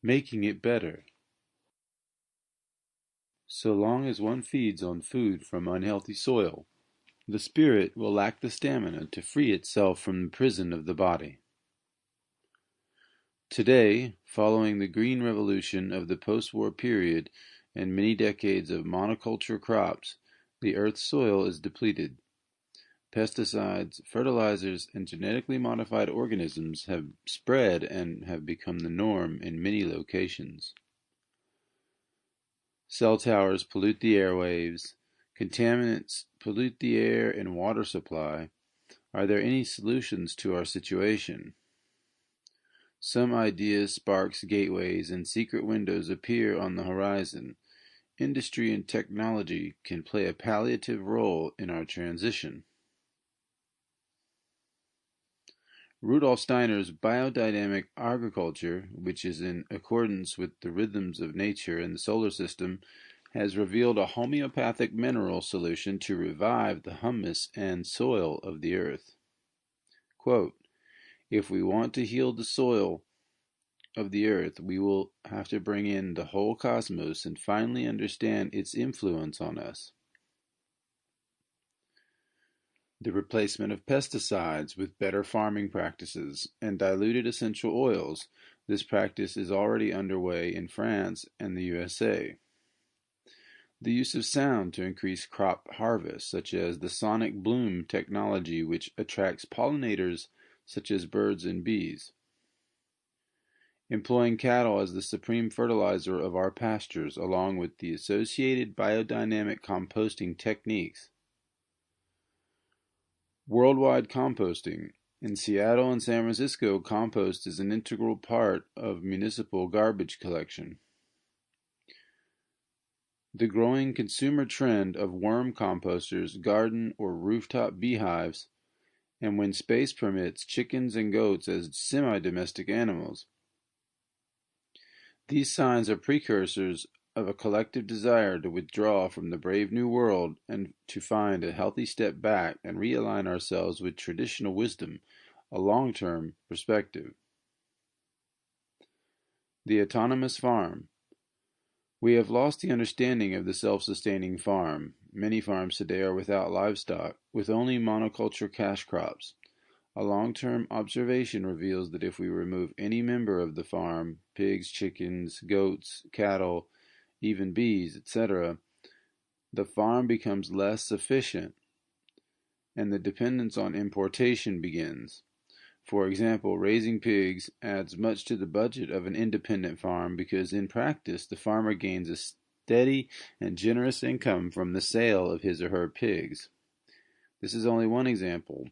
making it better. So long as one feeds on food from unhealthy soil, the spirit will lack the stamina to free itself from the prison of the body. Today, following the green revolution of the post-war period and many decades of monoculture crops, the Earth's soil is depleted. Pesticides, fertilizers, and genetically modified organisms have spread and have become the norm in many locations. Cell towers pollute the airwaves. Contaminants pollute the air and water supply. Are there any solutions to our situation? Some ideas, sparks, gateways, and secret windows appear on the horizon. Industry and technology can play a palliative role in our transition. Rudolf Steiner's biodynamic agriculture, which is in accordance with the rhythms of nature and the solar system, has revealed a homeopathic mineral solution to revive the humus and soil of the earth. Quote, if we want to heal the soil of the earth, we will have to bring in the whole cosmos and finally understand its influence on us. The replacement of pesticides with better farming practices and diluted essential oils. This practice is already underway in France and the USA. The use of sound to increase crop harvest, such as the sonic bloom technology, which attracts pollinators such as birds and bees. Employing cattle as the supreme fertilizer of our pastures, along with the associated biodynamic composting techniques. Worldwide composting. In Seattle and San Francisco, compost is an integral part of municipal garbage collection. The growing consumer trend of worm composters, garden or rooftop beehives, and when space permits, chickens and goats as semi-domestic animals. These signs are precursors of a collective desire to withdraw from the brave new world and to find a healthy step back and realign ourselves with traditional wisdom, a long-term perspective. The autonomous farm. We have lost the understanding of the self-sustaining farm. Many farms today are without livestock, with only monoculture cash crops. A long-term observation reveals that if we remove any member of the farm, pigs, chickens, goats, cattle, even bees, etc., the farm becomes less sufficient and the dependence on importation begins. For example, raising pigs adds much to the budget of an independent farm because in practice the farmer gains a steady and generous income from the sale of his or her pigs. This is only one example,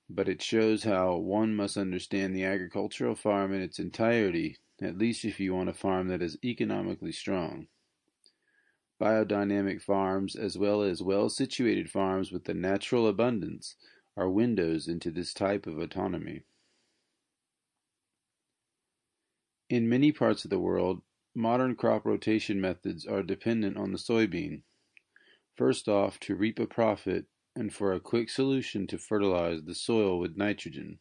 but it shows how one must understand the agricultural farm in its entirety, at least if you want a farm that is economically strong. Biodynamic farms, as well as well-situated farms with a natural abundance, are windows into this type of autonomy. In many parts of the world, modern crop rotation methods are dependent on the soybean. First off, to reap a profit and for a quick solution to fertilize the soil with nitrogen.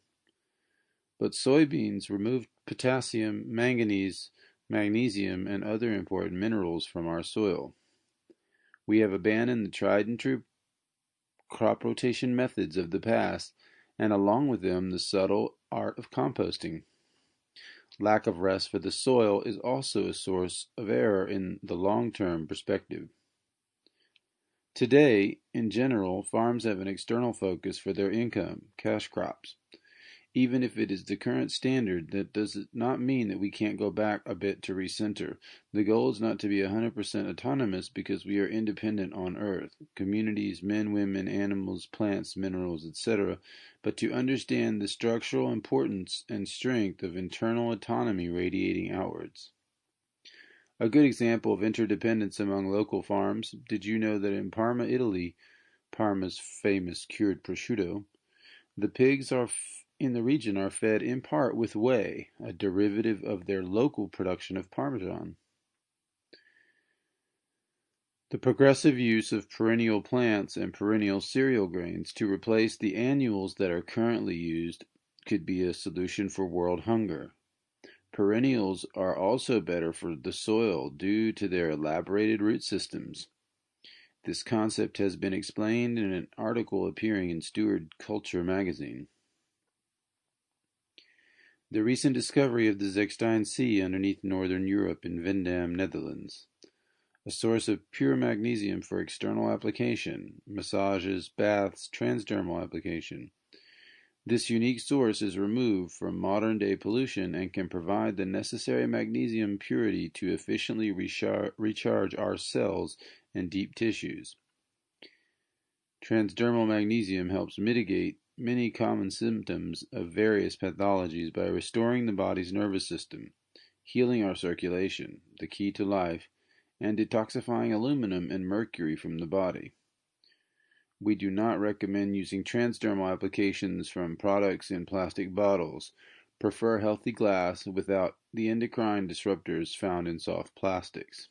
But soybeans remove potassium, manganese, magnesium, and other important minerals from our soil. We have abandoned the tried and true crop rotation methods of the past, and along with them the subtle art of composting. Lack of rest for the soil is also a source of error in the long-term perspective. Today, in general, farms have an external focus for their income, cash crops. Even if it is the current standard, that does not mean that we can't go back a bit to recenter. The goal is not to be 100% autonomous because we are independent on Earth, communities, men, women, animals, plants, minerals, etc., but to understand the structural importance and strength of internal autonomy radiating outwards. A good example of interdependence among local farms, did you know that in Parma, Italy, Parma's famous cured prosciutto, the pigs in the region are fed in part with whey, a derivative of their local production of Parmesan. The progressive use of perennial plants and perennial cereal grains to replace the annuals that are currently used could be a solution for world hunger. Perennials are also better for the soil due to their elaborated root systems. This concept has been explained in an article appearing in Steward Culture magazine. The recent discovery of the Zechstein Sea underneath northern Europe in Veendam, Netherlands, a source of pure magnesium for external application, massages, baths, transdermal application. This unique source is removed from modern-day pollution and can provide the necessary magnesium purity to efficiently recharge our cells and deep tissues. Transdermal magnesium helps mitigate many common symptoms of various pathologies by restoring the body's nervous system, healing our circulation, the key to life, and detoxifying aluminum and mercury from the body. We do not recommend using transdermal applications from products in plastic bottles. Prefer healthy glass without the endocrine disruptors found in soft plastics.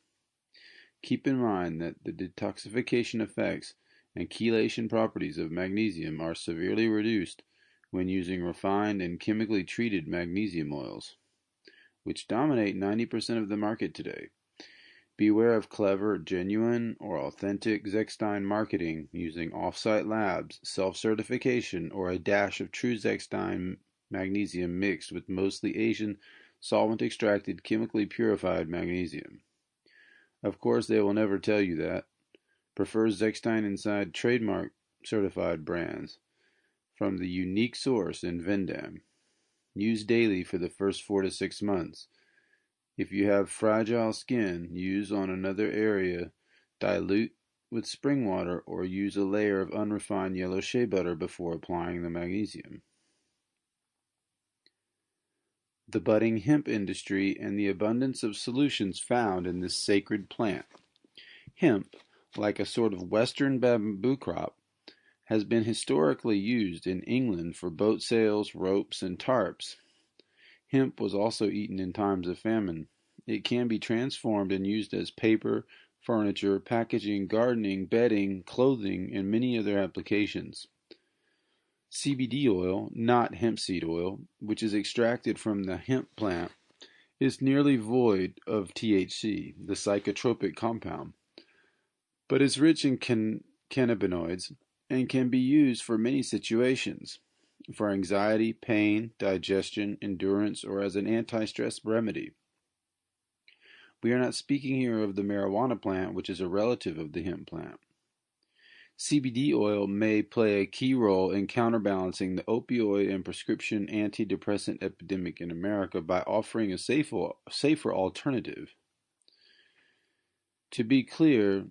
Keep in mind that the detoxification effects and chelation properties of magnesium are severely reduced when using refined and chemically treated magnesium oils, which dominate 90% of the market today. Beware of clever, genuine, or authentic Zechstein marketing using off-site labs, self-certification, or a dash of true Zechstein magnesium mixed with mostly Asian solvent-extracted, chemically purified magnesium. Of course, they will never tell you that. Prefer Zechstein Inside trademark certified brands from the unique source in Veendam. Use daily for the first 4 to 6 months. If you have fragile skin, use on another area, dilute with spring water, or use a layer of unrefined yellow shea butter before applying the magnesium. The budding hemp industry and the abundance of solutions found in this sacred plant. Hemp, like a sort of western bamboo crop, has been historically used in England for boat sails, ropes, and tarps. Hemp was also eaten in times of famine. It can be transformed and used as paper, furniture, packaging, gardening, bedding, clothing, and many other applications. CBD oil, not hemp seed oil, which is extracted from the hemp plant, is nearly void of THC, the psychotropic compound, but is rich in cannabinoids and can be used for many situations, for anxiety, pain, digestion, endurance, or as an anti-stress remedy. We are not speaking here of the marijuana plant, which is a relative of the hemp plant. CBD oil may play a key role in counterbalancing the opioid and prescription antidepressant epidemic in America by offering a safer alternative. To be clear,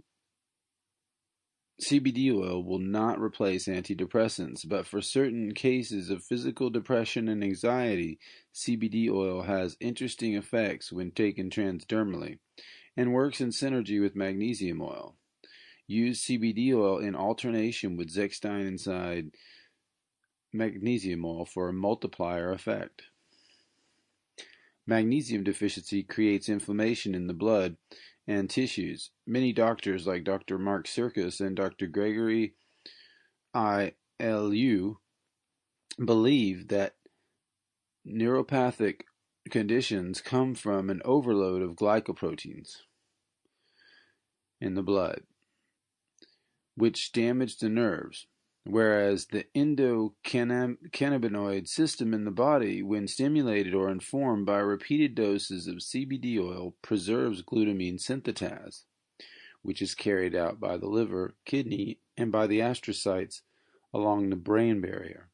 CBD oil will not replace antidepressants, but for certain cases of physical depression and anxiety, CBD oil has interesting effects when taken transdermally and works in synergy with magnesium oil. Use CBD oil in alternation with Zechstein Inside magnesium oil for a multiplier effect. Magnesium deficiency creates inflammation in the blood and tissues. Many doctors, like Dr. Mark Sirkis and Dr. Gregory I.L.U., believe that neuropathic conditions come from an overload of glycoproteins in the blood, which damage the nerves, whereas the endocannabinoid system in the body, when stimulated or informed by repeated doses of CBD oil, preserves glutamine synthetase, which is carried out by the liver, kidney, and by the astrocytes along the brain barrier.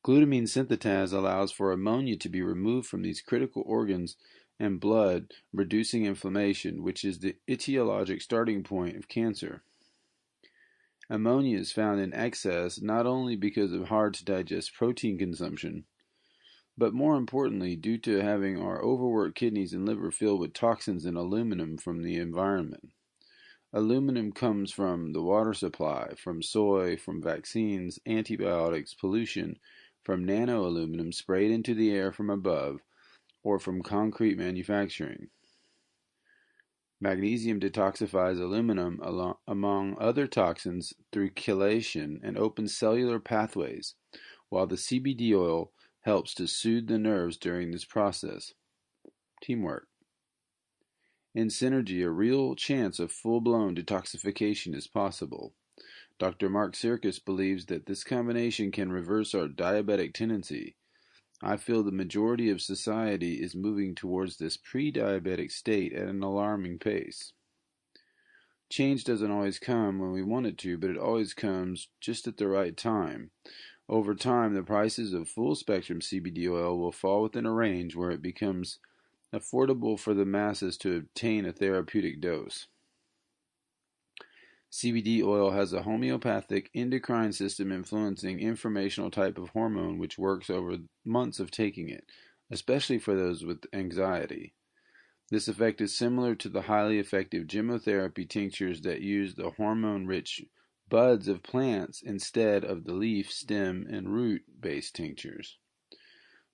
Glutamine synthetase allows for ammonia to be removed from these critical organs and blood, reducing inflammation, which is the etiologic starting point of cancer. Ammonia is found in excess not only because of hard-to-digest protein consumption, but more importantly due to having our overworked kidneys and liver filled with toxins and aluminum from the environment. Aluminum comes from the water supply, from soy, from vaccines, antibiotics, pollution, from nanoaluminum sprayed into the air from above, or from concrete manufacturing. Magnesium detoxifies aluminum among other toxins through chelation and opens cellular pathways, while the CBD oil helps to soothe the nerves during this process. Teamwork. In synergy, a real chance of full-blown detoxification is possible. Dr. Mark Sirkis believes that this combination can reverse our diabetic tendency. I feel the majority of society is moving towards this pre-diabetic state at an alarming pace. Change doesn't always come when we want it to, but it always comes just at the right time. Over time, the prices of full-spectrum CBD oil will fall within a range where it becomes affordable for the masses to obtain a therapeutic dose. CBD oil has a homeopathic endocrine system influencing informational type of hormone which works over months of taking it, especially for those with anxiety. This effect is similar to the highly effective gemmotherapy tinctures that use the hormone-rich buds of plants instead of the leaf, stem, and root-based tinctures.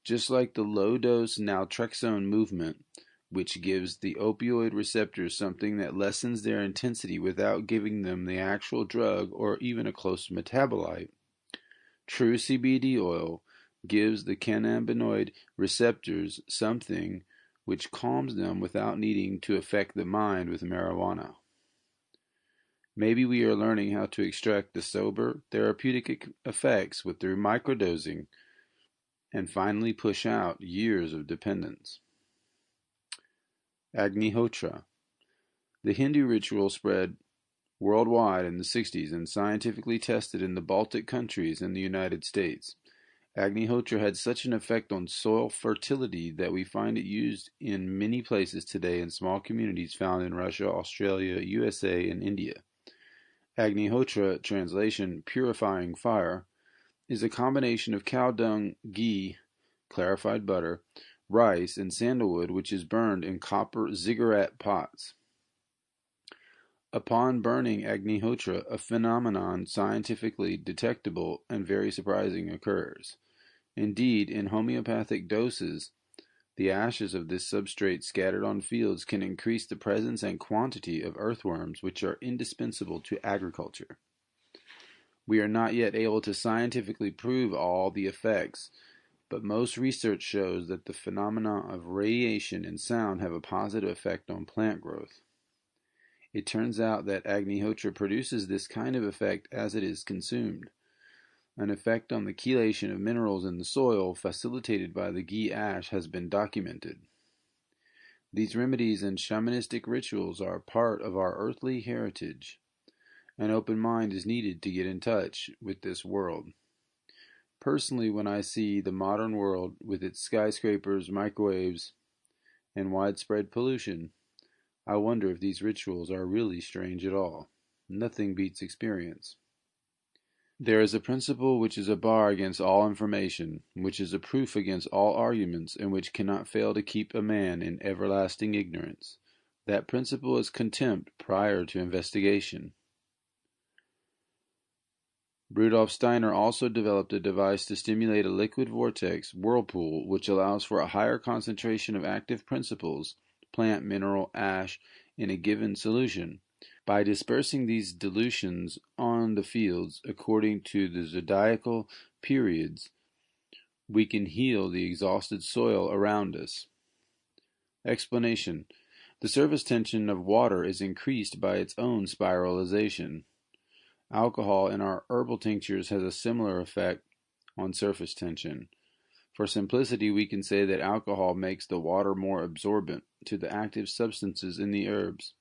Just like the low-dose naltrexone movement, which gives the opioid receptors something that lessens their intensity without giving them the actual drug or even a close metabolite, true CBD oil gives the cannabinoid receptors something which calms them without needing to affect the mind with marijuana. Maybe we are learning how to extract the sober, therapeutic effects through microdosing and finally push out years of dependence. Agnihotra. The Hindu ritual spread worldwide in the 60s and scientifically tested in the Baltic countries and the United States. Agnihotra had such an effect on soil fertility that we find it used in many places today in small communities found in Russia, Australia, USA, and India. Agnihotra, translation, purifying fire, is a combination of cow dung, ghee, clarified butter, rice, and sandalwood which is burned in copper ziggurat pots. Upon burning Agnihotra, a phenomenon scientifically detectable and very surprising occurs. Indeed, in homeopathic doses, the ashes of this substrate scattered on fields can increase the presence and quantity of earthworms which are indispensable to agriculture. We are not yet able to scientifically prove all the effects, but most research shows that the phenomena of radiation and sound have a positive effect on plant growth. It turns out that Agnihotra produces this kind of effect as it is consumed. An effect on the chelation of minerals in the soil facilitated by the ghee ash has been documented. These remedies and shamanistic rituals are part of our earthly heritage. An open mind is needed to get in touch with this world. Personally, when I see the modern world with its skyscrapers, microwaves, and widespread pollution, I wonder if these rituals are really strange at all. Nothing beats experience. There is a principle which is a bar against all information, which is a proof against all arguments, and which cannot fail to keep a man in everlasting ignorance. That principle is contempt prior to investigation. Rudolf Steiner also developed a device to stimulate a liquid vortex whirlpool which allows for a higher concentration of active principles, plant, mineral, ash, in a given solution. By dispersing these dilutions on the fields according to the zodiacal periods, we can heal the exhausted soil around us. Explanation. The surface tension of water is increased by its own spiralization. Alcohol in our herbal tinctures has a similar effect on surface tension. For simplicity, we can say that alcohol makes the water more absorbent to the active substances in the herbs.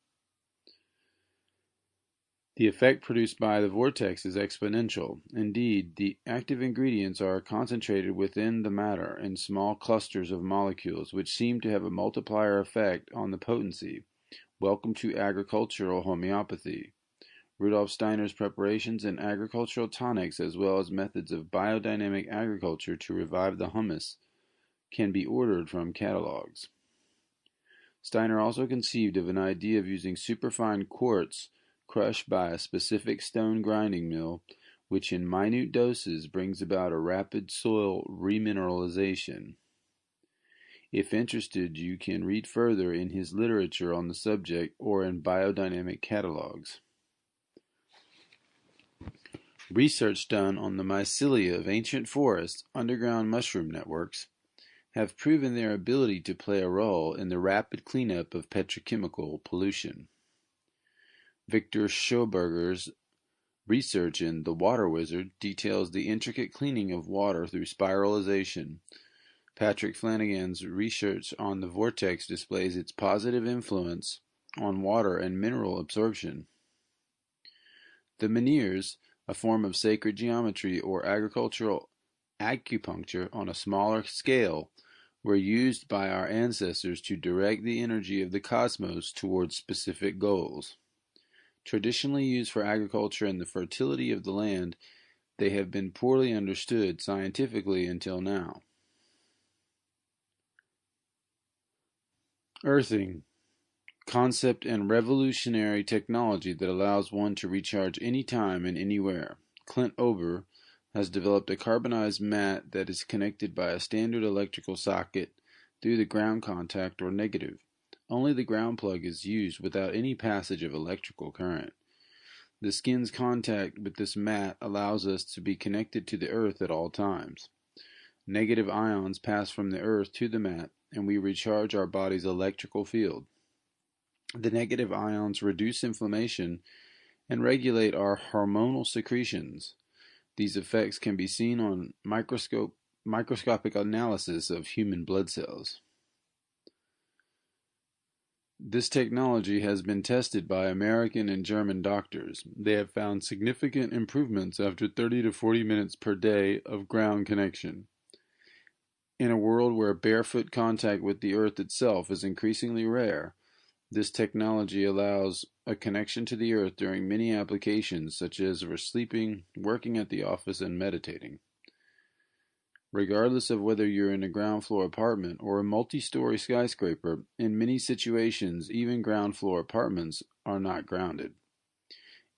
The effect produced by the vortex is exponential. Indeed, the active ingredients are concentrated within the matter in small clusters of molecules, which seem to have a multiplier effect on the potency. Welcome to agricultural homeopathy. Rudolf Steiner's preparations and agricultural tonics, as well as methods of biodynamic agriculture to revive the humus, can be ordered from catalogs. Steiner also conceived of an idea of using superfine quartz crushed by a specific stone grinding mill, which in minute doses brings about a rapid soil remineralization. If interested, you can read further in his literature on the subject or in biodynamic catalogs. Research done on the mycelia of ancient forests, underground mushroom networks, have proven their ability to play a role in the rapid cleanup of petrochemical pollution. Victor Schoberger's research in The Water Wizard details the intricate cleaning of water through spiralization. Patrick Flanagan's research on the vortex displays its positive influence on water and mineral absorption. The menhirs, a form of sacred geometry or agricultural acupuncture on a smaller scale, were used by our ancestors to direct the energy of the cosmos towards specific goals. Traditionally used for agriculture and the fertility of the land, they have been poorly understood scientifically until now. Earthing, concept and revolutionary technology that allows one to recharge anytime and anywhere. Clint Ober has developed a carbonized mat that is connected by a standard electrical socket through the ground contact or negative. Only the ground plug is used without any passage of electrical current. The skin's contact with this mat allows us to be connected to the earth at all times. Negative ions pass from the earth to the mat, and we recharge our body's electrical field. The negative ions reduce inflammation and regulate our hormonal secretions. These effects can be seen on microscopic analysis of human blood cells. This technology has been tested by American and German doctors. They have found significant improvements after 30 to 40 minutes per day of ground connection. In a world where barefoot contact with the earth itself is increasingly rare, this technology allows a connection to the earth during many applications such as for sleeping, working at the office, and meditating. Regardless of whether you're in a ground floor apartment or a multi-story skyscraper, in many situations even ground floor apartments are not grounded.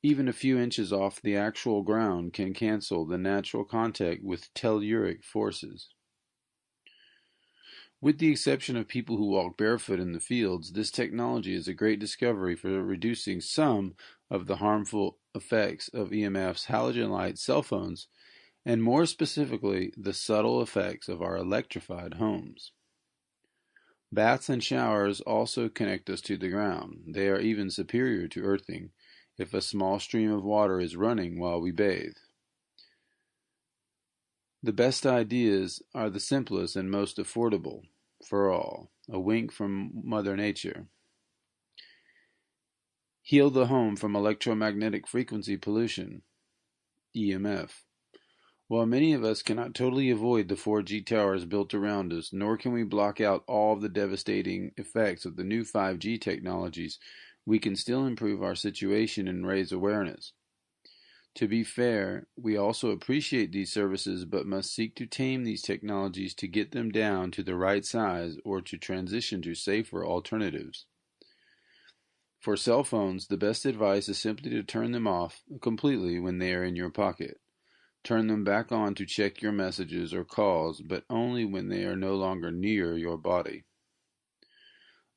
Even a few inches off the actual ground can cancel the natural contact with telluric forces. With the exception of people who walk barefoot in the fields, this technology is a great discovery for reducing some of the harmful effects of EMFs, halogen lights, cell phones, and more specifically, the subtle effects of our electrified homes. Baths and showers also connect us to the ground. They are even superior to earthing if a small stream of water is running while we bathe. The best ideas are the simplest and most affordable for all. A wink from Mother Nature. Heal the home from electromagnetic frequency pollution, EMF. While many of us cannot totally avoid the 4G towers built around us, nor can we block out all of the devastating effects of the new 5G technologies, we can still improve our situation and raise awareness. To be fair, we also appreciate these services but must seek to tame these technologies to get them down to the right size or to transition to safer alternatives. For cell phones, the best advice is simply to turn them off completely when they are in your pocket. Turn them back on to check your messages or calls, but only when they are no longer near your body.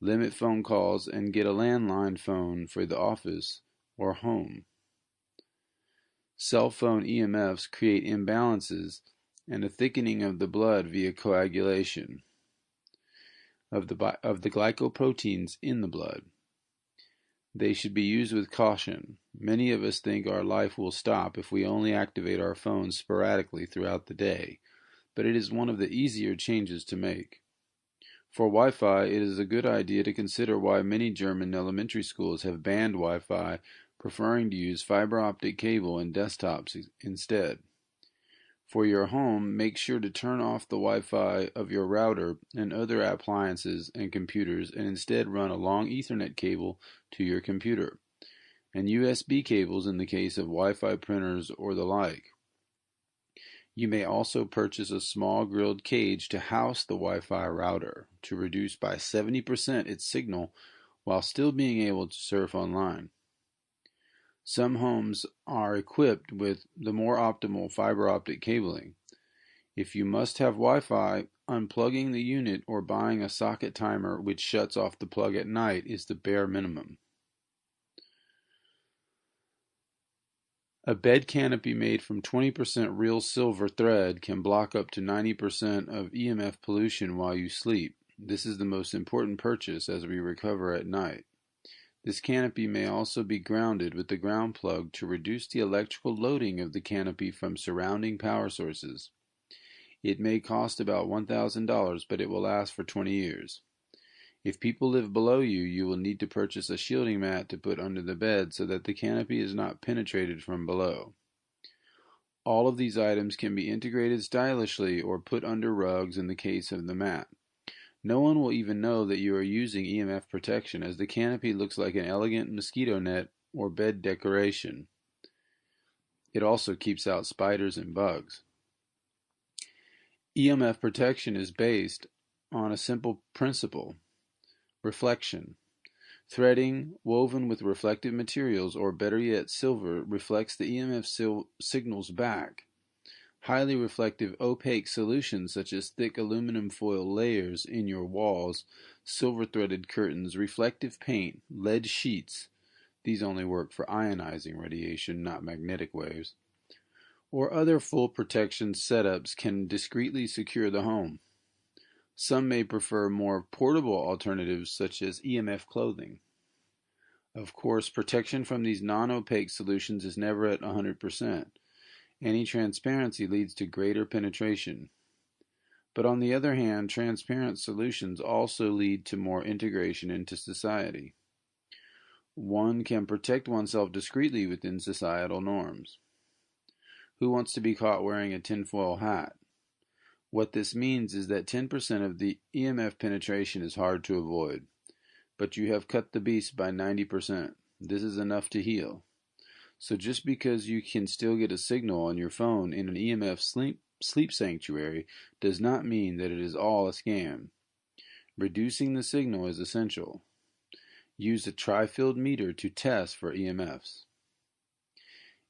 Limit phone calls and get a landline phone for the office or home. Cell phone EMFs create imbalances and a thickening of the blood via coagulation of the glycoproteins in the blood. They should be used with caution. Many of us think our life will stop if we only activate our phones sporadically throughout the day, but it is one of the easier changes to make. For Wi-Fi, it is a good idea to consider why many German elementary schools have banned Wi-Fi, preferring to use fiber optic cable and desktops instead. For your home, make sure to turn off the Wi-Fi of your router and other appliances and computers and instead run a long Ethernet cable to your computer, and USB cables in the case of Wi-Fi printers or the like. You may also purchase a small grilled cage to house the Wi-Fi router to reduce by 70% its signal while still being able to surf online. Some homes are equipped with the more optimal fiber optic cabling. If you must have Wi-Fi, unplugging the unit or buying a socket timer which shuts off the plug at night is the bare minimum. A bed canopy made from 20% real silver thread can block up to 90% of EMF pollution while you sleep. This is the most important purchase as we recover at night. This canopy may also be grounded with the ground plug to reduce the electrical loading of the canopy from surrounding power sources. It may cost about $1,000, but it will last for 20 years. If people live below you, you will need to purchase a shielding mat to put under the bed so that the canopy is not penetrated from below. All of these items can be integrated stylishly or put under rugs in the case of the mat. No one will even know that you are using EMF protection, as the canopy looks like an elegant mosquito net or bed decoration. It also keeps out spiders and bugs. EMF protection is based on a simple principle: reflection. Threading woven with reflective materials, or better yet silver, reflects the EMF signals back. Highly reflective opaque solutions such as thick aluminum foil layers in your walls, silver-threaded curtains, reflective paint, lead sheets — these only work for ionizing radiation, not magnetic waves — or other full protection setups can discreetly secure the home. Some may prefer more portable alternatives such as EMF clothing. Of course, protection from these non-opaque solutions is never at 100%. Any transparency leads to greater penetration. But on the other hand, transparent solutions also lead to more integration into society. One can protect oneself discreetly within societal norms. Who wants to be caught wearing a tinfoil hat? What this means is that 10% of the EMF penetration is hard to avoid, but you have cut the beast by 90%. This is enough to heal. So just because you can still get a signal on your phone in an EMF sleep sanctuary does not mean that it is all a scam. Reducing the signal is essential. Use a tri-field meter to test for EMFs.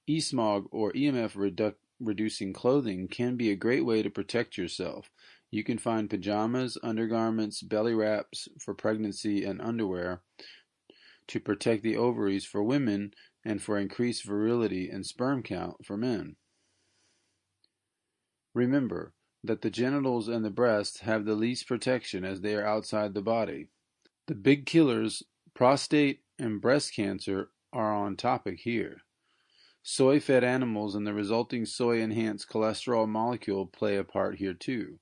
E-smog, or EMF reducing clothing, can be a great way to protect yourself. You can find pajamas, undergarments, belly wraps for pregnancy, and underwear to protect the ovaries for women and for increased virility and sperm count for men. Remember that the genitals and the breasts have the least protection as they are outside the body. The big killers, prostate and breast cancer, are on topic here. Soy-fed animals and the resulting soy-enhanced cholesterol molecule play a part here too.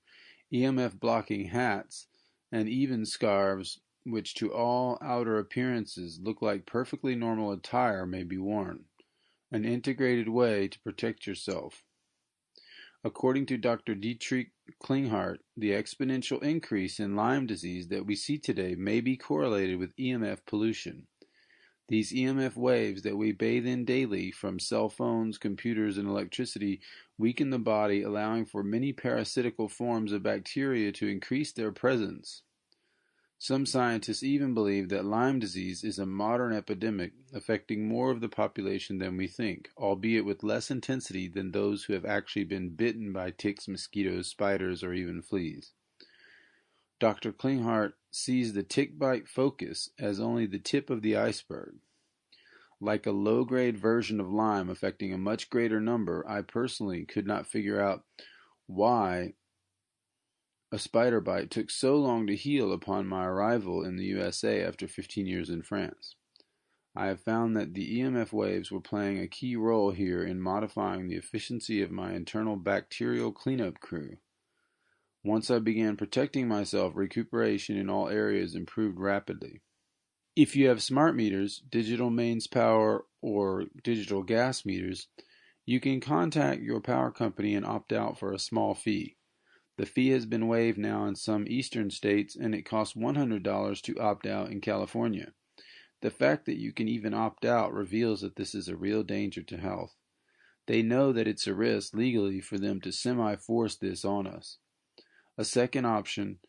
EMF-blocking hats and even scarves, which to all outer appearances look like perfectly normal attire, may be worn. An integrated way to protect yourself. According to Dr. Dietrich Klinghardt, the exponential increase in Lyme disease that we see today may be correlated with EMF pollution. These EMF waves that we bathe in daily from cell phones, computers, and electricity weaken the body, allowing for many parasitical forms of bacteria to increase their presence. Some scientists even believe that Lyme disease is a modern epidemic affecting more of the population than we think, albeit with less intensity than those who have actually been bitten by ticks, mosquitoes, spiders, or even fleas. Dr. Klinghardt sees the tick bite focus as only the tip of the iceberg. Like a low-grade version of Lyme affecting a much greater number, I personally could not figure out why a spider bite took so long to heal upon my arrival in the USA after 15 years in France. I have found that the EMF waves were playing a key role here in modifying the efficiency of my internal bacterial cleanup crew. Once I began protecting myself, recuperation in all areas improved rapidly. If you have smart meters, digital mains power, or digital gas meters, you can contact your power company and opt out for a small fee. The fee has been waived now in some eastern states, and it costs $100 to opt out in California. The fact that you can even opt out reveals that this is a real danger to health. They know that it's a risk legally for them to semi-force this on us. A second option,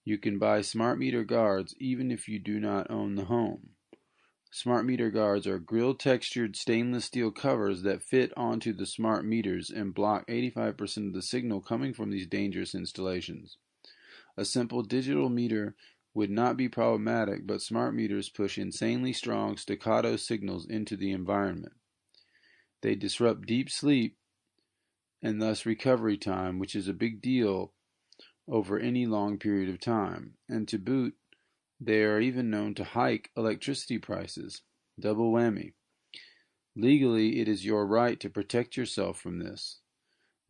you can buy smart meter guards even if you do not own the home. Smart meter guards are grill-textured stainless steel covers that fit onto the smart meters and block 85% of the signal coming from these dangerous installations. A simple digital meter would not be problematic, but smart meters push insanely strong staccato signals into the environment. They disrupt deep sleep and thus recovery time, which is a big deal over any long period of time. And to boot, they are even known to hike electricity prices. Double whammy. Legally, it is your right to protect yourself from this.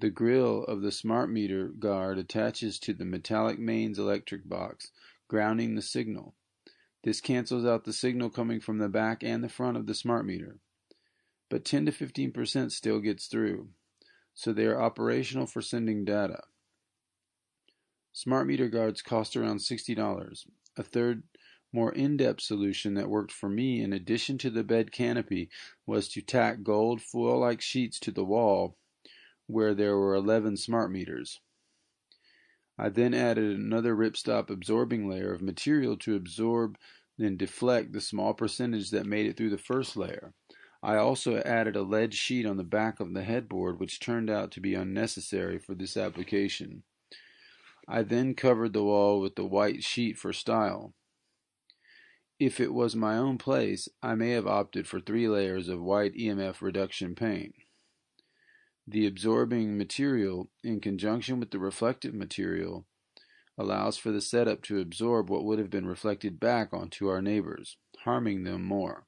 The grill of the smart meter guard attaches to the metallic mains electric box, grounding the signal. This cancels out the signal coming from the back and the front of the smart meter. But 10 to 15% still gets through, so they are operational for sending data. Smart meter guards cost around $60. A third, more in-depth solution that worked for me in addition to the bed canopy was to tack gold foil-like sheets to the wall where there were 11 smart meters. I then added another ripstop absorbing layer of material to absorb and deflect the small percentage that made it through the first layer. I also added a lead sheet on the back of the headboard, which turned out to be unnecessary for this application. I then covered the wall with the white sheet for style. If it was my own place, I may have opted for 3 layers of white EMF reduction paint. The absorbing material, in conjunction with the reflective material, allows for the setup to absorb what would have been reflected back onto our neighbors, harming them more.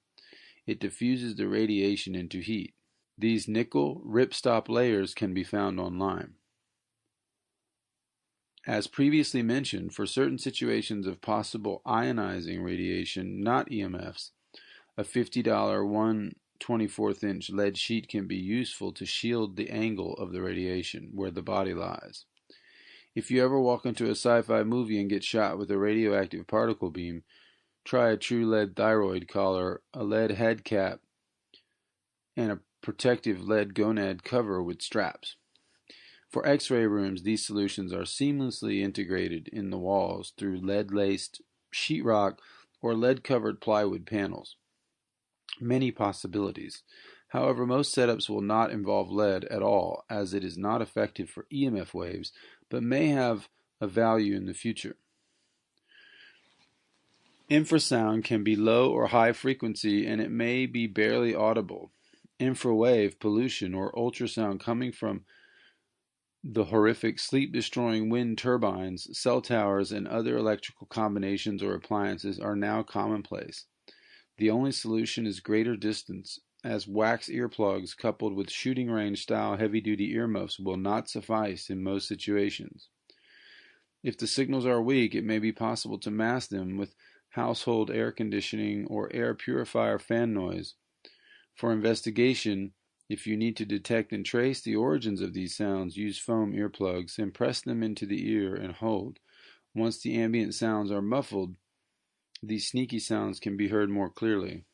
It diffuses the radiation into heat. These nickel ripstop layers can be found online. As previously mentioned, for certain situations of possible ionizing radiation, not EMFs, a $50 1/24" lead sheet can be useful to shield the angle of the radiation where the body lies. If you ever walk into a sci-fi movie and get shot with a radioactive particle beam, try a true lead thyroid collar, a lead head cap, and a protective lead gonad cover with straps. For X-ray rooms, these solutions are seamlessly integrated in the walls through lead-laced sheetrock or lead-covered plywood panels. Many possibilities. However, most setups will not involve lead at all, as it is not effective for EMF waves, but may have a value in the future. Infrasound can be low or high frequency, and it may be barely audible. Infrawave pollution or ultrasound coming from the horrific sleep-destroying wind turbines, cell towers, and other electrical combinations or appliances are now commonplace. The only solution is greater distance, as wax earplugs coupled with shooting range style heavy-duty earmuffs will not suffice in most situations. If the signals are weak, it may be possible to mask them with household air conditioning or air purifier fan noise. For investigation, if you need to detect and trace the origins of these sounds, use foam earplugs and press them into the ear and hold. Once the ambient sounds are muffled, these sneaky sounds can be heard more clearly.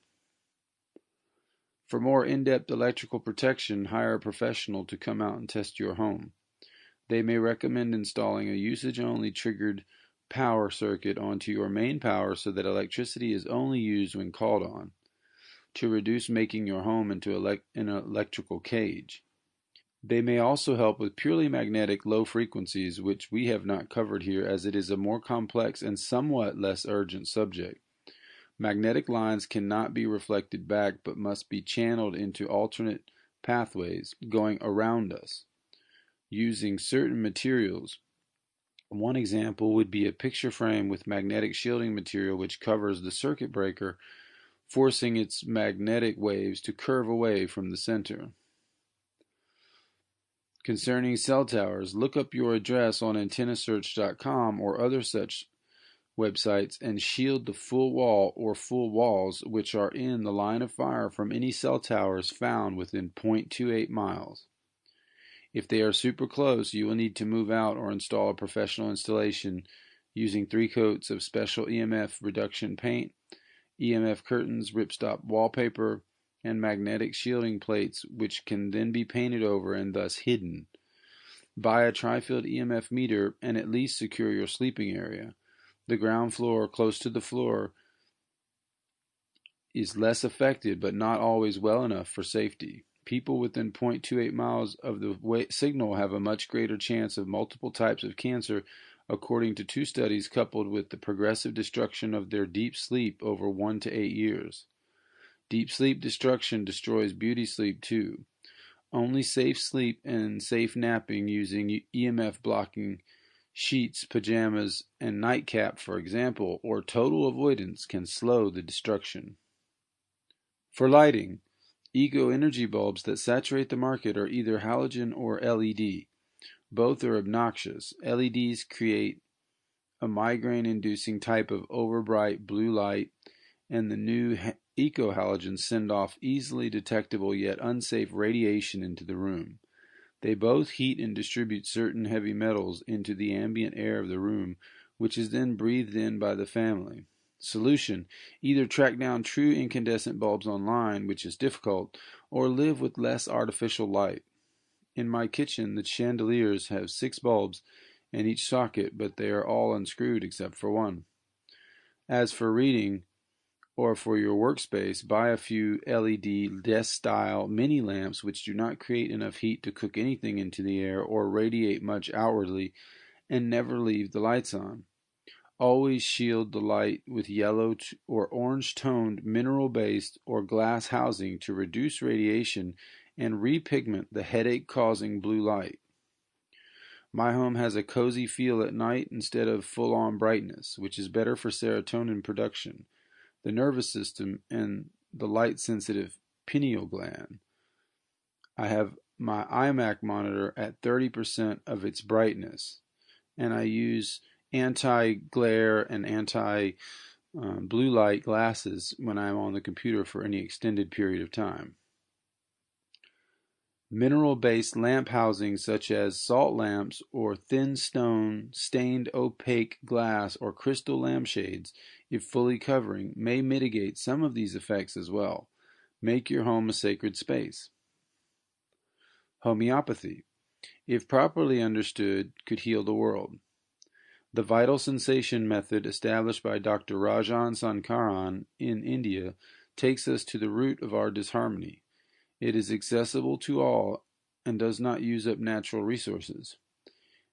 For more in-depth electrical protection, hire a professional to come out and test your home. They may recommend installing a usage-only triggered power circuit onto your main power so that electricity is only used when called on, to reduce making your home into an electrical cage. They may also help with purely magnetic low frequencies, which we have not covered here as it is a more complex and somewhat less urgent subject. Magnetic lines cannot be reflected back but must be channeled into alternate pathways going around us using certain materials. One example would be a picture frame with magnetic shielding material which covers the circuit breaker, forcing its magnetic waves to curve away from the center. Concerning cell towers, look up your address on antennasearch.com or other such websites and shield the full wall or full walls which are in the line of fire from any cell towers found within 0.28 miles. If they are super close, you will need to move out or install a professional installation using 3 coats of special EMF reduction paint, EMF curtains, ripstop wallpaper, and magnetic shielding plates which can then be painted over and thus hidden. Buy a tri-field EMF meter and at least secure your sleeping area. The ground floor close to the floor is less affected but not always well enough for safety. People within 0.28 miles of the signal have a much greater chance of multiple types of cancer, according to 2 studies coupled with the progressive destruction of their deep sleep over 1 to 8 years. Deep sleep destruction destroys beauty sleep too. Only safe sleep and safe napping using EMF blocking sheets, pajamas, and nightcap, for example, or total avoidance can slow the destruction. For lighting, eco energy bulbs that saturate the market are either halogen or LED. Both are obnoxious. LEDs create a migraine-inducing type of overbright blue light, and the new eco-halogens send off easily detectable yet unsafe radiation into the room. They both heat and distribute certain heavy metals into the ambient air of the room, which is then breathed in by the family. Solution: either track down true incandescent bulbs online, which is difficult, or live with less artificial light. In my kitchen, the chandeliers have 6 bulbs in each socket, but they are all unscrewed except for one. As for reading, or for your workspace, buy a few LED desk-style mini lamps which do not create enough heat to cook anything into the air or radiate much outwardly, and never leave the lights on. Always shield the light with yellow or orange-toned mineral-based or glass housing to reduce radiation and repigment the headache-causing blue light. My home has a cozy feel at night instead of full-on brightness, which is better for serotonin production, the nervous system, and the light-sensitive pineal gland. I have my iMac monitor at 30% of its brightness, and I use anti-glare and anti-blue light glasses when I'm on the computer for any extended period of time. Mineral-based lamp housings such as salt lamps or thin stone, stained opaque glass or crystal lampshades, if fully covering, may mitigate some of these effects as well. Make your home a sacred space. Homeopathy, if properly understood, could heal the world. The vital sensation method established by Dr. Rajan Sankaran in India takes us to the root of our disharmony. It is accessible to all and does not use up natural resources.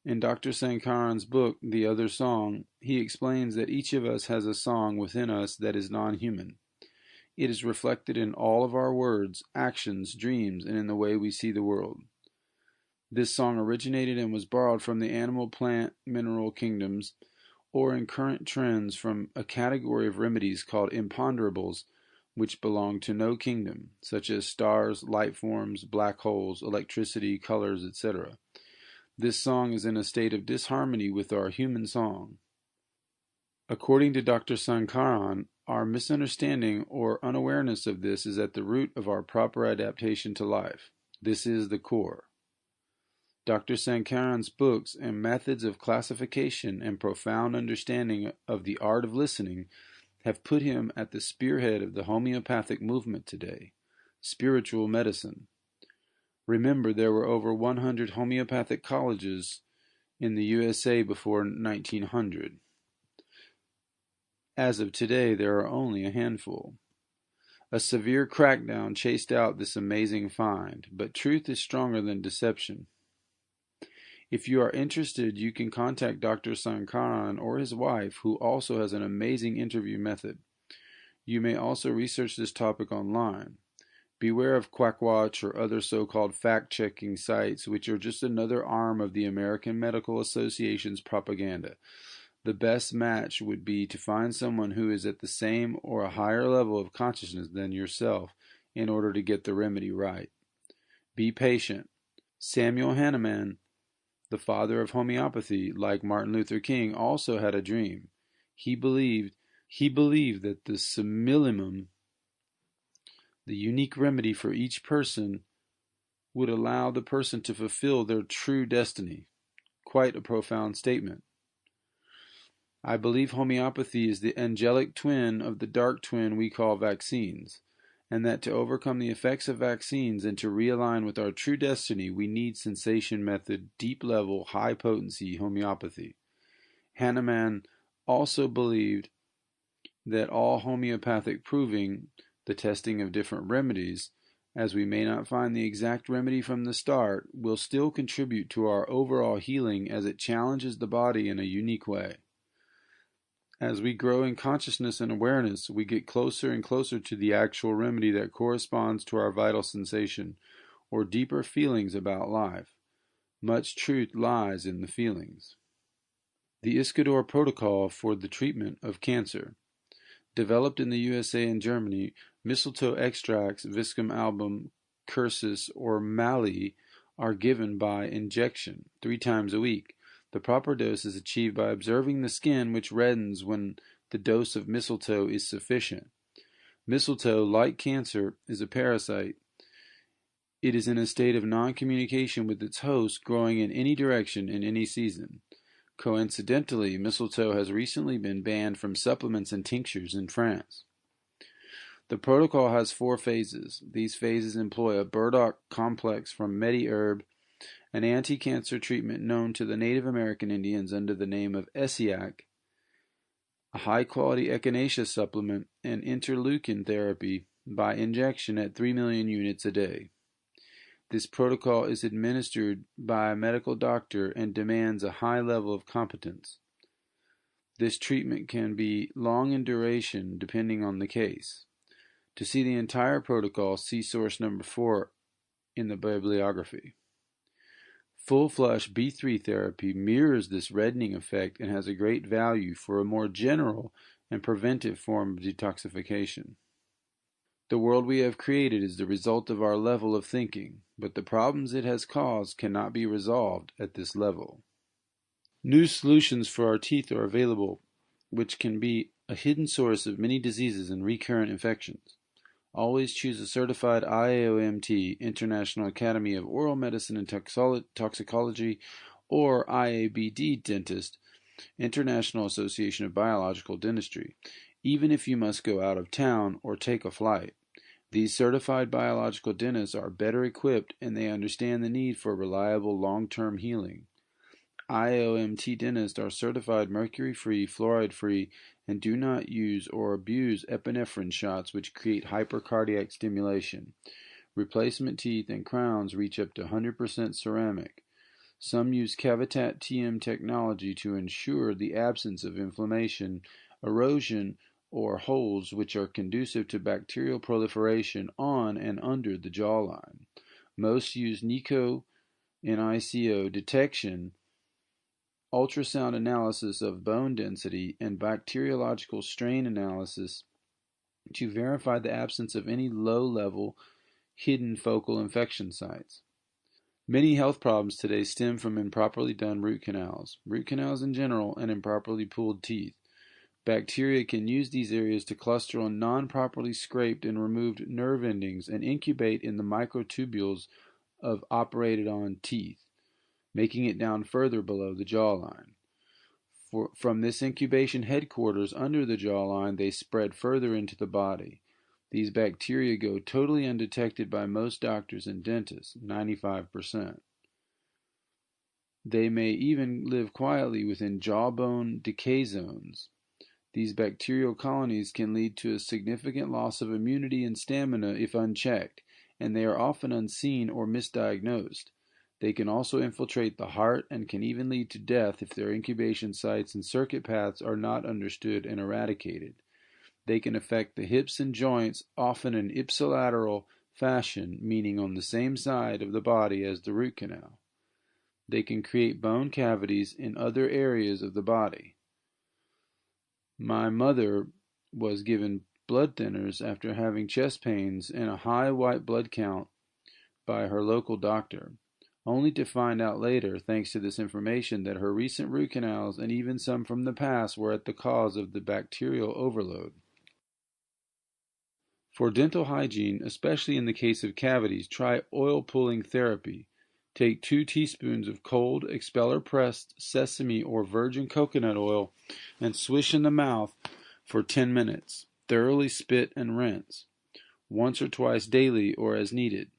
In Dr. Sankaran's book, The Other Song, he explains that each of us has a song within us that is non-human. It is reflected in all of our words, actions, dreams, and in the way we see the world. This song originated and was borrowed from the animal, plant, mineral kingdoms, or in current trends from a category of remedies called imponderables, which belong to no kingdom, such as stars, light forms, black holes, electricity, colors, etc. This song is in a state of disharmony with our human song. According to Dr. Sankaran, our misunderstanding or unawareness of this is at the root of our proper adaptation to life. This is the core. Dr. Sankaran's books and methods of classification and profound understanding of the art of listening have put him at the spearhead of the homeopathic movement today, spiritual medicine. Remember, there were over 100 homeopathic colleges in the USA before 1900. As of today, there are only a handful. A severe crackdown chased out this amazing find, but truth is stronger than deception. If you are interested, you can contact Dr. Sankaran or his wife, who also has an amazing interview method. You may also research this topic online. Beware of Quackwatch or other so-called fact-checking sites, which are just another arm of the American Medical Association's propaganda. The best match would be to find someone who is at the same or a higher level of consciousness than yourself in order to get the remedy right. Be patient. Samuel Hahnemann, the father of homeopathy, like Martin Luther King, also had a dream. He believed that the simillimum, the unique remedy for each person, would allow the person to fulfill their true destiny. Quite a profound statement. I believe homeopathy is the angelic twin of the dark twin we call vaccines, and that to overcome the effects of vaccines and to realign with our true destiny, we need sensation method, deep level, high potency homeopathy. Hahnemann also believed that all homeopathic proving, the testing of different remedies, as we may not find the exact remedy from the start, will still contribute to our overall healing as it challenges the body in a unique way. As we grow in consciousness and awareness, we get closer and closer to the actual remedy that corresponds to our vital sensation, or deeper feelings about life. Much truth lies in the feelings. The Iskador Protocol for the Treatment of Cancer. Developed in the USA and Germany, mistletoe extracts, Viscum album, cursus, or mali are given by injection 3 times a week. The proper dose is achieved by observing the skin, which reddens when the dose of mistletoe is sufficient. Mistletoe, like cancer, is a parasite. It is in a state of non-communication with its host, growing in any direction in any season. Coincidentally, mistletoe has recently been banned from supplements and tinctures in France. The protocol has 4 phases. These phases employ a burdock complex from MediHerb, an anti-cancer treatment known to the Native American Indians under the name of Esiac, a high-quality echinacea supplement, and interleukin therapy by injection at 3 million units a day. This protocol is administered by a medical doctor and demands a high level of competence. This treatment can be long in duration depending on the case. To see the entire protocol, see source number 4 in the bibliography. Full flush B3 therapy mirrors this reddening effect and has a great value for a more general and preventive form of detoxification. The world we have created is the result of our level of thinking, but the problems it has caused cannot be resolved at this level. New solutions for our teeth are available, which can be a hidden source of many diseases and recurrent infections. Always choose a certified IAOMT, International Academy of Oral Medicine and Toxicology, or IABD dentist, International Association of Biological Dentistry, even if you must go out of town or take a flight. These certified biological dentists are better equipped and they understand the need for reliable long-term healing. IOMT dentists are certified mercury-free, fluoride-free, and do not use or abuse epinephrine shots which create hypercardiac stimulation. Replacement teeth and crowns reach up to 100% ceramic. Some use Cavitat TM technology to ensure the absence of inflammation, erosion, or holes which are conducive to bacterial proliferation on and under the jawline. Most use NICO NICO detection, ultrasound analysis of bone density, and bacteriological strain analysis to verify the absence of any low-level hidden focal infection sites. Many health problems today stem from improperly done root canals in general, and improperly pulled teeth. Bacteria can use these areas to cluster on non-properly scraped and removed nerve endings and incubate in the microtubules of operated-on teeth, making it down further below the jawline. From this incubation headquarters under the jawline, they spread further into the body. These bacteria go totally undetected by most doctors and dentists, 95%. They may even live quietly within jawbone decay zones. These bacterial colonies can lead to a significant loss of immunity and stamina if unchecked, and they are often unseen or misdiagnosed. They can also infiltrate the heart and can even lead to death if their incubation sites and circuit paths are not understood and eradicated. They can affect the hips and joints, often in ipsilateral fashion, meaning on the same side of the body as the root canal. They can create bone cavities in other areas of the body. My mother was given blood thinners after having chest pains and a high white blood count by her local doctor, only to find out later, thanks to this information, that her recent root canals and even some from the past were at the cause of the bacterial overload. For dental hygiene, especially in the case of cavities, try oil pulling therapy. Take 2 teaspoons of cold, expeller-pressed sesame or virgin coconut oil and swish in the mouth for 10 minutes. Thoroughly spit and rinse, once or twice daily or as needed.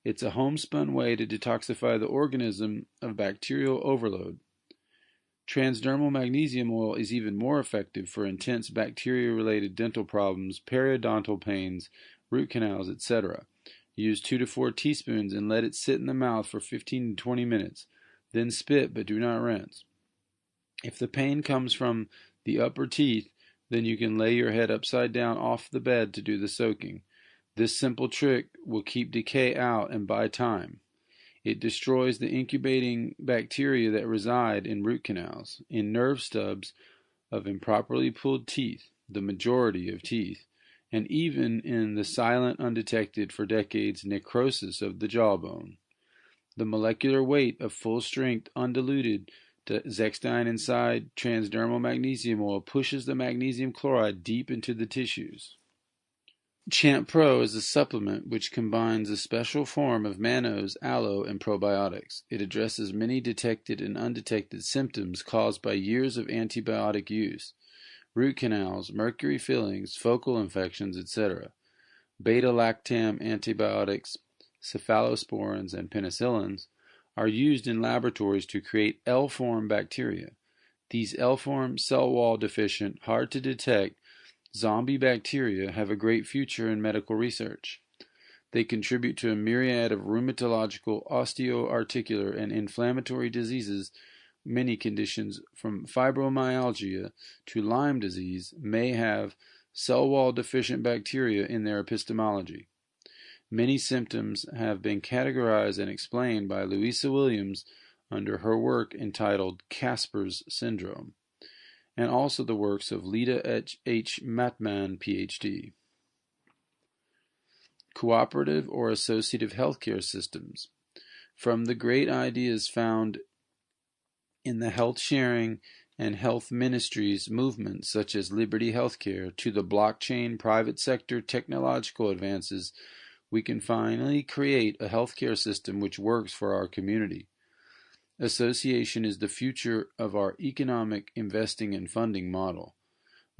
It's a homespun way to detoxify the organism of bacterial overload. Transdermal magnesium oil is even more effective for intense bacteria-related dental problems, periodontal pains, root canals, etc. Use 2 to 4 teaspoons and let it sit in the mouth for 15 to 20 minutes. Then spit, but do not rinse. If the pain comes from the upper teeth, then you can lay your head upside down off the bed to do the soaking. This simple trick will keep decay out and buy time. It destroys the incubating bacteria that reside in root canals, in nerve stubs of improperly pulled teeth, the majority of teeth, and even in the silent, undetected for decades necrosis of the jawbone. The molecular weight of full-strength, undiluted zechstein inside transdermal magnesium oil pushes the magnesium chloride deep into the tissues. Champ Pro is a supplement which combines a special form of mannose, aloe, and probiotics. It addresses many detected and undetected symptoms caused by years of antibiotic use, root canals, mercury fillings, focal infections, etc. Beta-lactam antibiotics, cephalosporins, and penicillins are used in laboratories to create L-form bacteria. These L-form, cell wall deficient, hard to detect zombie bacteria have a great future in medical research. They contribute to a myriad of rheumatological, osteoarticular, and inflammatory diseases. Many conditions, from fibromyalgia to Lyme disease, may have cell wall deficient bacteria in their epistemology. Many symptoms have been categorized and explained by Louisa Williams under her work entitled Casper's Syndrome, and also the works of Lida H. Matman, Ph.D. Cooperative or associative healthcare systems. From the great ideas found in the health sharing and health ministries movements such as Liberty Healthcare to the blockchain private sector technological advances, we can finally create a healthcare system which works for our community. Association is the future of our economic investing and funding model.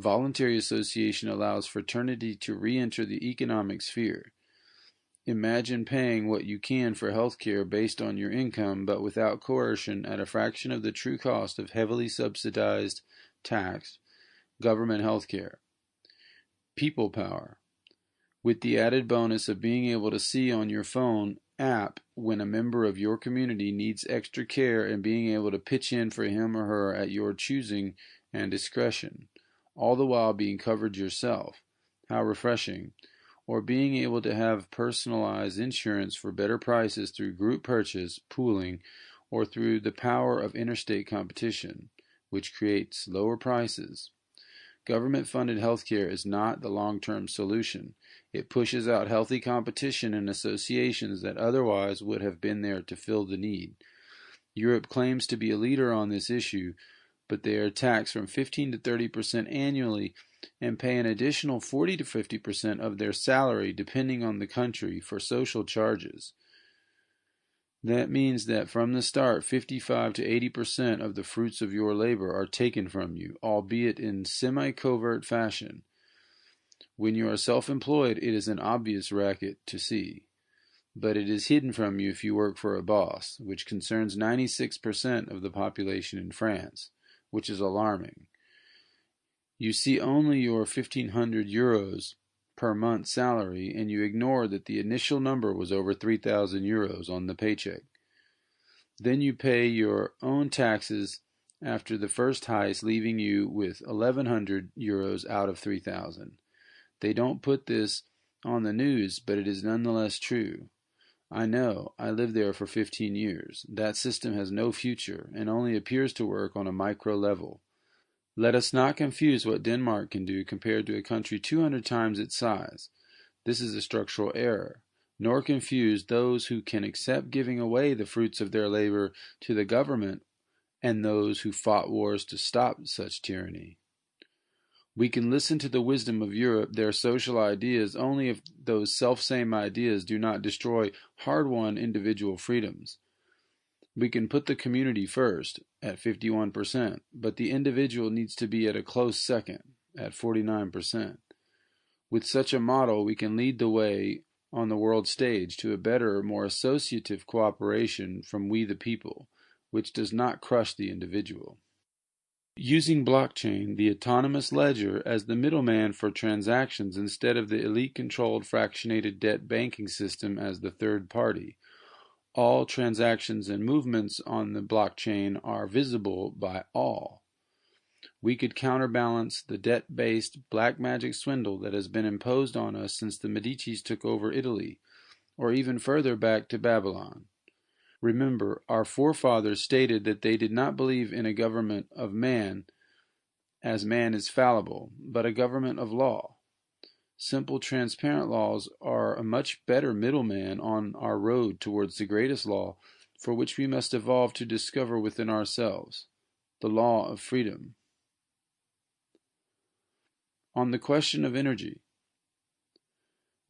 Voluntary association allows fraternity to re-enter the economic sphere. Imagine paying what you can for healthcare based on your income, but without coercion, at a fraction of the true cost of heavily subsidized, taxed, government healthcare. People power. With the added bonus of being able to see on your phone app when a member of your community needs extra care and being able to pitch in for him or her at your choosing and discretion, all the while being covered yourself. How refreshing. Or being able to have personalized insurance for better prices through group purchase, pooling, or through the power of interstate competition, which creates lower prices. Government-funded healthcare is not the long-term solution. It pushes out healthy competition and associations that otherwise would have been there to fill the need. Europe claims to be a leader on this issue, but they are taxed from 15 to 30% annually and pay an additional 40 to 50% of their salary, depending on the country, for social charges. That means that from the start, 55 to 80% of the fruits of your labor are taken from you, albeit in semi-covert fashion. When you are self-employed, it is an obvious racket to see, but it is hidden from you if you work for a boss, which concerns 96% of the population in France, which is alarming. You see only your 1,500 euros per month salary, and you ignore that the initial number was over 3,000 euros on the paycheck. Then you pay your own taxes after the first heist, leaving you with 1,100 euros out of 3,000. They don't put this on the news, but it is nonetheless true. I know. I lived there for 15 years. That system has no future and only appears to work on a micro level. Let us not confuse what Denmark can do compared to a country 200 times its size. This is a structural error. Nor confuse those who can accept giving away the fruits of their labor to the government and those who fought wars to stop such tyranny. We can listen to the wisdom of Europe, their social ideas, only if those selfsame ideas do not destroy hard-won individual freedoms. We can put the community first, at 51%, but the individual needs to be at a close second, at 49%. With such a model, we can lead the way on the world stage to a better, more associative cooperation from we the people, which does not crush the individual. Using blockchain, the autonomous ledger, as the middleman for transactions instead of the elite-controlled fractionated debt banking system as the third party. All transactions and movements on the blockchain are visible by all. We could counterbalance the debt-based black magic swindle that has been imposed on us since the Medicis took over Italy, or even further back to Babylon. Remember, our forefathers stated that they did not believe in a government of man, as man is fallible, but a government of law. Simple, transparent laws are a much better middleman on our road towards the greatest law, for which we must evolve to discover within ourselves, the law of freedom. On the question of energy,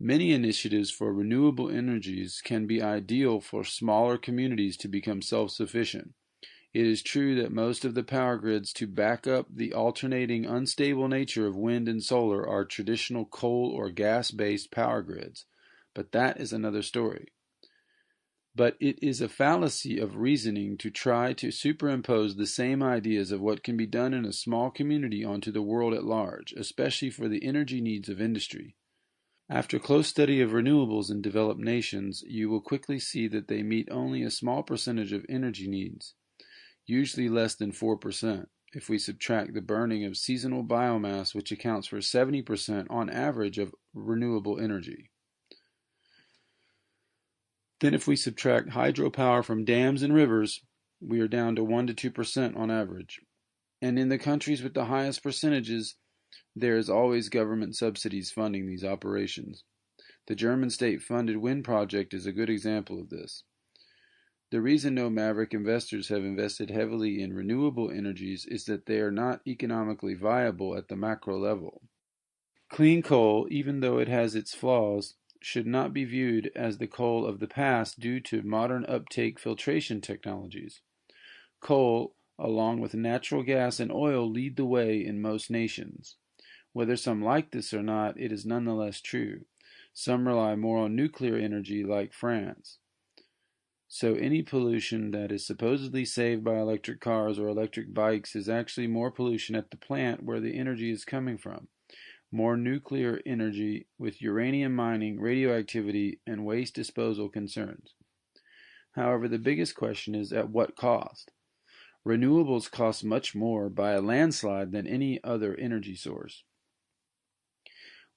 many initiatives for renewable energies can be ideal for smaller communities to become self-sufficient. It is true that most of the power grids to back up the alternating, unstable nature of wind and solar are traditional coal or gas-based power grids, but that is another story. But it is a fallacy of reasoning to try to superimpose the same ideas of what can be done in a small community onto the world at large, especially for the energy needs of industry. After close study of renewables in developed nations, you will quickly see that they meet only a small percentage of energy needs, usually less than 4%, if we subtract the burning of seasonal biomass, which accounts for 70% on average of renewable energy. Then if we subtract hydropower from dams and rivers, we are down to 1 to 2% on average. And in the countries with the highest percentages, there is always government subsidies funding these operations. The German state-funded wind project is a good example of this. The reason no maverick investors have invested heavily in renewable energies is that they are not economically viable at the macro level. Clean coal, even though it has its flaws, should not be viewed as the coal of the past due to modern uptake filtration technologies. Coal, along with natural gas and oil, lead the way in most nations. Whether some like this or not, it is nonetheless true. Some rely more on nuclear energy, like France. So any pollution that is supposedly saved by electric cars or electric bikes is actually more pollution at the plant where the energy is coming from. More nuclear energy with uranium mining, radioactivity, and waste disposal concerns. However, the biggest question is at what cost? Renewables cost much more by a landslide than any other energy source.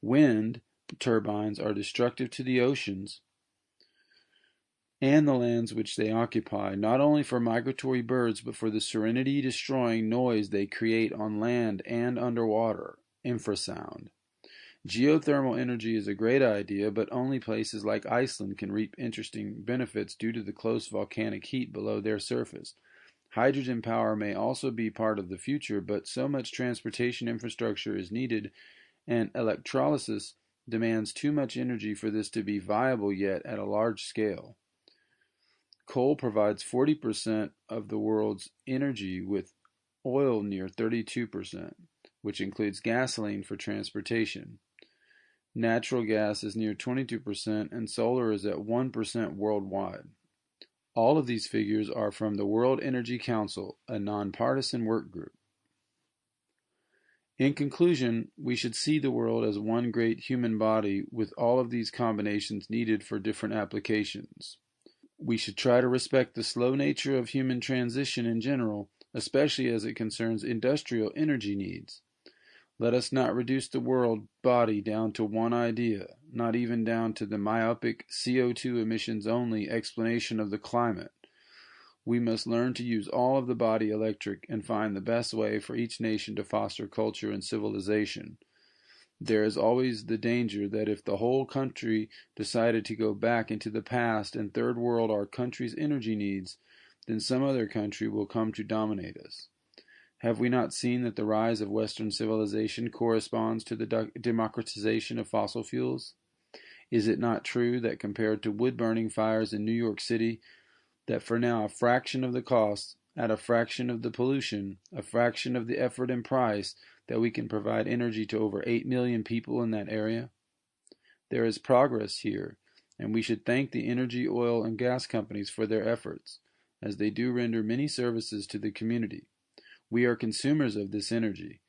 Wind turbines are destructive to the oceans and the lands which they occupy, not only for migratory birds, but for the serenity-destroying noise they create on land and underwater, infrasound. Geothermal energy is a great idea, but only places like Iceland can reap interesting benefits due to the close volcanic heat below their surface. Hydrogen power may also be part of the future, but so much transportation infrastructure is needed, and electrolysis demands too much energy for this to be viable yet at a large scale. Coal provides 40% of the world's energy, with oil near 32%, which includes gasoline for transportation. Natural gas is near 22%, and solar is at 1% worldwide. All of these figures are from the World Energy Council, a nonpartisan work group. In conclusion, we should see the world as one great human body with all of these combinations needed for different applications. We should try to respect the slow nature of human transition in general, especially as it concerns industrial energy needs. Let us not reduce the world body down to one idea, not even down to the myopic CO2 emissions only explanation of the climate. We must learn to use all of the body electric and find the best way for each nation to foster culture and civilization. There is always the danger that if the whole country decided to go back into the past and third world our country's energy needs, then some other country will come to dominate us. Have we not seen that the rise of Western civilization corresponds to the democratization of fossil fuels? Is it not true that compared to wood-burning fires in New York City, that for now a fraction of the cost, at a fraction of the pollution, a fraction of the effort and price, that we can provide energy to over 8 million people in that area? There is progress here, and we should thank the energy, oil, and gas companies for their efforts, as they do render many services to the community. We are consumers of this energy,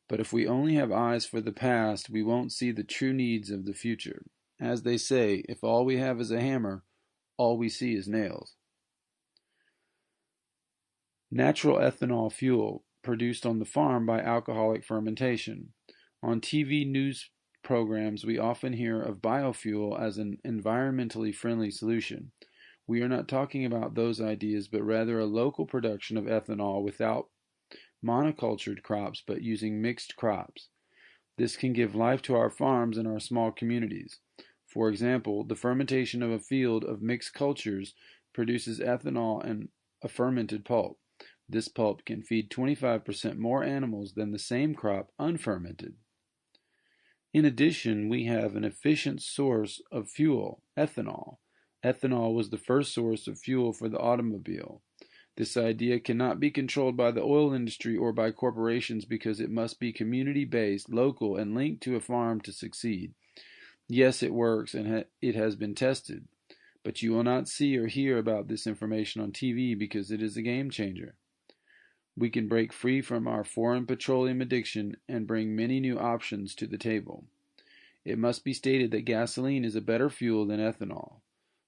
but if we only have eyes for the past, we won't see the true needs of the future. As they say, if all we have is a hammer, all we see is nails. Natural ethanol fuel produced on the farm by alcoholic fermentation. On TV news programs, we often hear of biofuel as an environmentally friendly solution. We are not talking about those ideas, but rather a local production of ethanol without monocultured crops, but using mixed crops. This can give life to our farms and our small communities. For example, the fermentation of a field of mixed cultures produces ethanol and a fermented pulp. This pulp can feed 25% more animals than the same crop unfermented. In addition, we have an efficient source of fuel, ethanol. Ethanol was the first source of fuel for the automobile. This idea cannot be controlled by the oil industry or by corporations because it must be community-based, local, and linked to a farm to succeed. Yes, it works and it has been tested, but you will not see or hear about this information on TV because it is a game changer. We can break free from our foreign petroleum addiction and bring many new options to the table. It must be stated that gasoline is a better fuel than ethanol,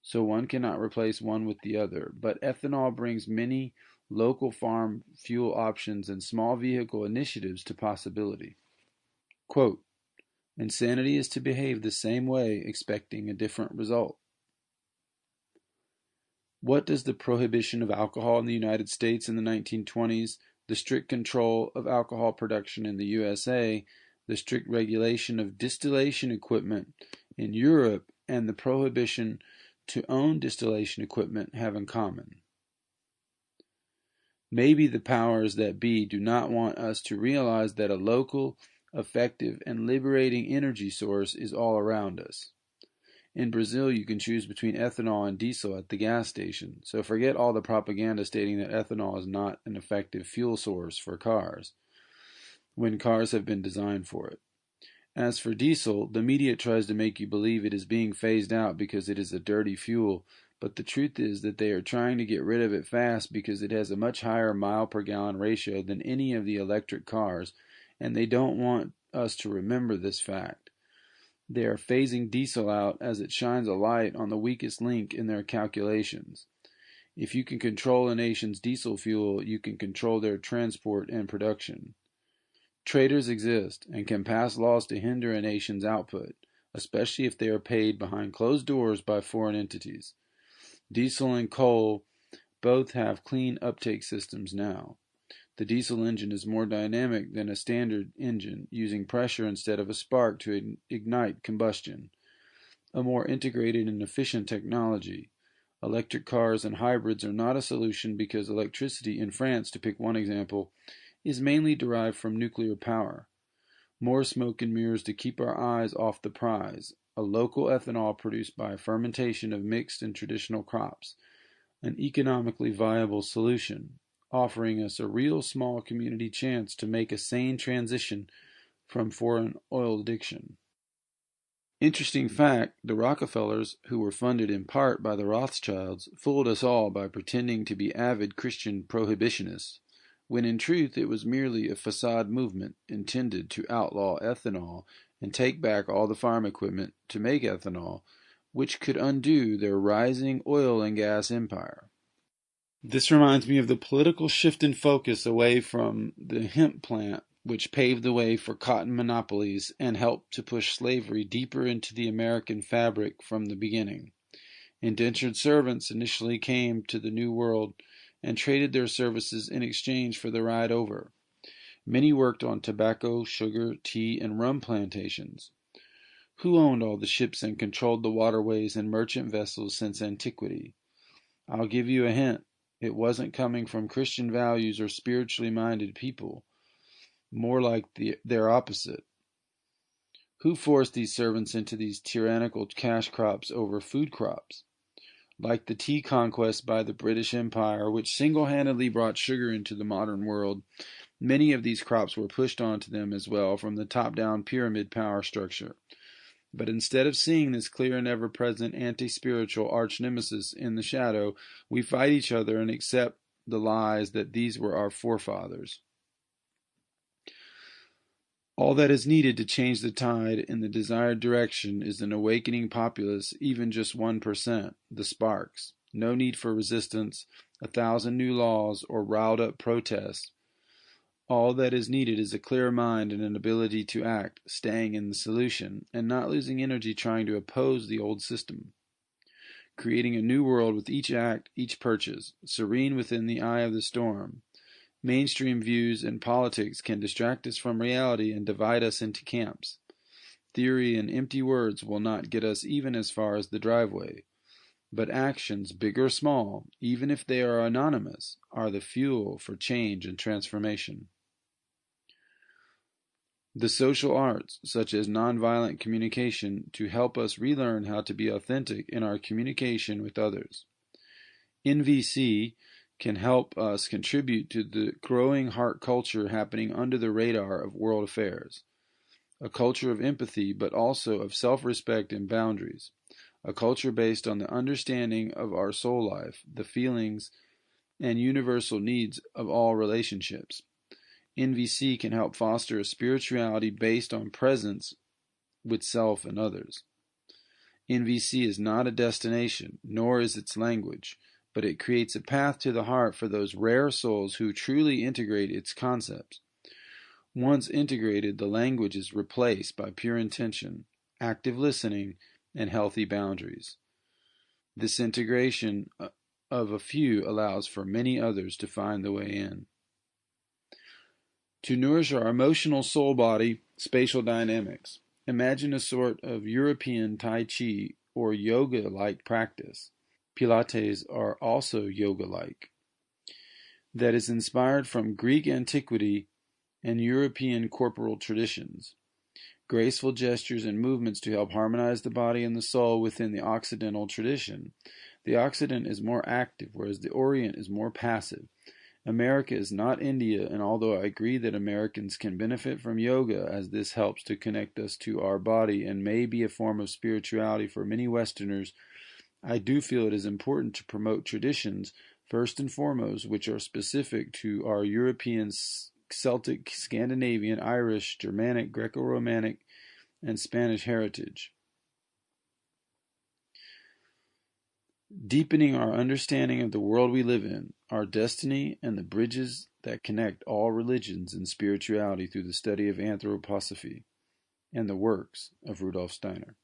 so one cannot replace one with the other, but ethanol brings many local farm fuel options and small vehicle initiatives to possibility. Quote, insanity is to behave the same way, expecting a different result. What does the prohibition of alcohol in the United States in the 1920s, the strict control of alcohol production in the USA, the strict regulation of distillation equipment in Europe, and the prohibition to own distillation equipment have in common? Maybe the powers that be do not want us to realize that a local, effective, and liberating energy source is all around us. In Brazil, you can choose between ethanol and diesel at the gas station, so forget all the propaganda stating that ethanol is not an effective fuel source for cars, when cars have been designed for it. As for diesel, the media tries to make you believe it is being phased out because it is a dirty fuel, but the truth is that they are trying to get rid of it fast because it has a much higher mile per gallon ratio than any of the electric cars, and they don't want us to remember this fact. They are phasing diesel out as it shines a light on the weakest link in their calculations. If you can control a nation's diesel fuel, you can control their transport and production. Traders exist and can pass laws to hinder a nation's output, especially if they are paid behind closed doors by foreign entities. Diesel and coal both have clean uptake systems now. The diesel engine is more dynamic than a standard engine, using pressure instead of a spark to ignite combustion. A more integrated and efficient technology. Electric cars and hybrids are not a solution because electricity in France, to pick one example, is mainly derived from nuclear power. More smoke and mirrors to keep our eyes off the prize. A local ethanol produced by fermentation of mixed and traditional crops. An economically viable solution, offering us a real small community chance to make a sane transition from foreign oil addiction. Interesting fact, the Rockefellers, who were funded in part by the Rothschilds, fooled us all by pretending to be avid Christian prohibitionists, when in truth it was merely a facade movement intended to outlaw ethanol and take back all the farm equipment to make ethanol, which could undo their rising oil and gas empire. This reminds me of the political shift in focus away from the hemp plant, which paved the way for cotton monopolies and helped to push slavery deeper into the American fabric from the beginning. Indentured servants initially came to the New World and traded their services in exchange for the ride over. Many worked on tobacco, sugar, tea, and rum plantations. Who owned all the ships and controlled the waterways and merchant vessels since antiquity? I'll give you a hint. It wasn't coming from Christian values or spiritually minded people, more like their opposite. Who forced these servants into these tyrannical cash crops over food crops? Like the tea conquest by the British Empire, which single-handedly brought sugar into the modern world, many of these crops were pushed onto them as well from the top-down pyramid power structure. But instead of seeing this clear and ever-present anti-spiritual arch-nemesis in the shadow, we fight each other and accept the lies that these were our forefathers. All that is needed to change the tide in the desired direction is an awakening populace, even just 1%, the sparks. No need for resistance, 1,000 new laws, or riled-up protests. All that is needed is a clear mind and an ability to act, staying in the solution, and not losing energy trying to oppose the old system. Creating a new world with each act, each purchase, serene within the eye of the storm. Mainstream views and politics can distract us from reality and divide us into camps. Theory and empty words will not get us even as far as the driveway. But actions, big or small, even if they are anonymous, are the fuel for change and transformation. The social arts, such as nonviolent communication, to help us relearn how to be authentic in our communication with others. NVC can help us contribute to the growing heart culture happening under the radar of world affairs. A culture of empathy, but also of self-respect and boundaries. A culture based on the understanding of our soul life, the feelings, and universal needs of all relationships. NVC can help foster a spirituality based on presence with self and others. NVC is not a destination, nor is its language, but it creates a path to the heart for those rare souls who truly integrate its concepts. Once integrated, the language is replaced by pure intention, active listening, and healthy boundaries. This integration of a few allows for many others to find the way in. To nourish our emotional soul-body spatial dynamics, imagine a sort of European Tai Chi or yoga-like practice. Pilates are also yoga-like. That is inspired from Greek antiquity and European corporal traditions. Graceful gestures and movements to help harmonize the body and the soul within the Occidental tradition. The Occident is more active, whereas the Orient is more passive. America is not India, and although I agree that Americans can benefit from yoga as this helps to connect us to our body and may be a form of spirituality for many Westerners, I do feel it is important to promote traditions, first and foremost, which are specific to our European, Celtic, Scandinavian, Irish, Germanic, Greco-Romantic, and Spanish heritage. Deepening our understanding of the world we live in, our destiny, and the bridges that connect all religions and spirituality through the study of anthroposophy and the works of Rudolf Steiner.